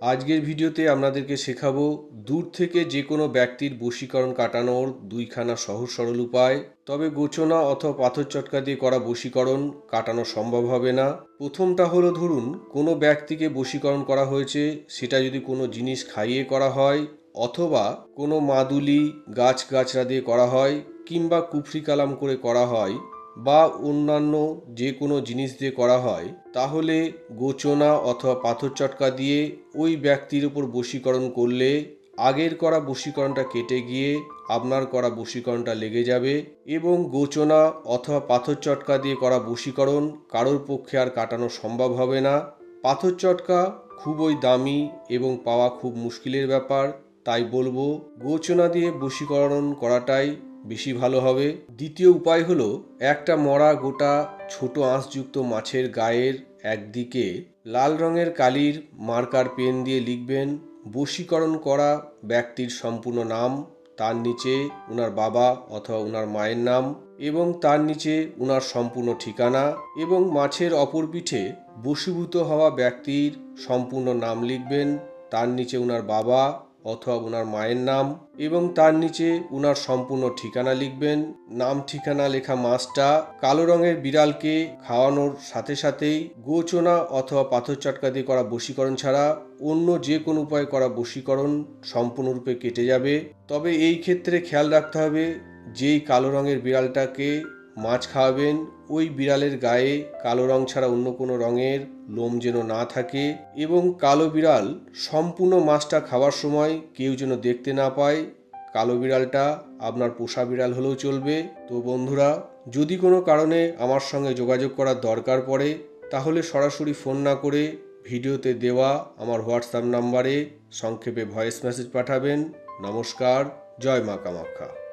আজকের ভিডিওতে আপনাদেরকে শেখাবো দূর থেকে যে কোনো ব্যক্তির বশীকরণ কাটানোর দুইখানা সহজ সরল উপায়। তবে গোচনা অথবা পাথর চটকা দিয়ে করা বশীকরণ কাটানো সম্ভব হবে না। প্রথমটা হলো, ধরুন কোনো ব্যক্তিকে বশীকরণ করা হয়েছে, সেটা যদি কোনো জিনিস খাইয়ে করা হয়, অথবা কোনো মাদুলি গাছগাছড়া দিয়ে করা হয়, কিংবা কুফরি কালাম করে করা হয়, বা অন্যান্য যে কোনো জিনিস দিয়ে করা হয়, তাহলে গোচনা অথবা পাথর চটকা দিয়ে ওই ব্যক্তির উপর বশীকরণ করলে আগের করা বশীকরণটা কেটে গিয়ে আপনার করা বশীকরণটা লেগে যাবে এবং গোচনা অথবা পাথর চটকা দিয়ে করা বশীকরণ কারোর পক্ষে আর কাটানো সম্ভব হবে না। পাথর চটকা খুবই দামি এবং পাওয়া খুব মুশকিলের ব্যাপার, তাই বলবো গোচনা দিয়ে বশীকরণ করাটাই বেশি ভালো হবে। দ্বিতীয় উপায় হলো, একটা মরা গোটা ছোট আঁশযুক্ত মাছের গায়ের একদিকে লাল রঙের কালির মার্কার পেন দিয়ে লিখবেন বশীকরণ করা ব্যক্তির সম্পূর্ণ নাম, তার নিচে উনার বাবা অথবা উনার মায়ের নাম, এবং তার নিচে উনার সম্পূর্ণ ঠিকানা, এবং মাছের অপর পিঠে বশীভূত হওয়া ব্যক্তির সম্পূর্ণ নাম লিখবেন, তার নিচে উনার বাবা অথবা উনার মায়ের নাম, এবং তার নিচে উনার সম্পূর্ণ ঠিকানা লিখবেন। নাম ঠিকানা লেখা মাছটা কালো রঙের বিড়ালকে খাওয়ানোর সাথে সাথেই গোচনা অথবা পাথর চটকা দিয়ে করা বশীকরণ ছাড়া অন্য যে কোনো উপায়ে করা বশীকরণ সম্পূর্ণরূপে কেটে যাবে। তবে এই ক্ষেত্রে খেয়াল রাখতে হবে, যেই কালো রঙের বিড়ালটাকে মাছ খাওয়াবেন ওই বিড়ালের গায়ে কালো রং ছাড়া অন্য কোনো রঙের লোম যেন না থাকে, এবং কালো বিড়াল সম্পূর্ণ মাছটা খাওয়ার সময় কেউ যেন দেখতে না পায়। কালো বিড়ালটা আপনার পোষা বিড়াল হলেও চলবে। তো বন্ধুরা, যদি কোনো কারণে আমার সঙ্গে যোগাযোগ করার দরকার পড়ে, তাহলে সরাসরি ফোন না করে ভিডিওতে দেওয়া আমার হোয়াটসঅ্যাপ নাম্বারে সংক্ষেপে ভয়েস মেসেজ পাঠাবেন। নমস্কার, জয় মা কামাখ্যা।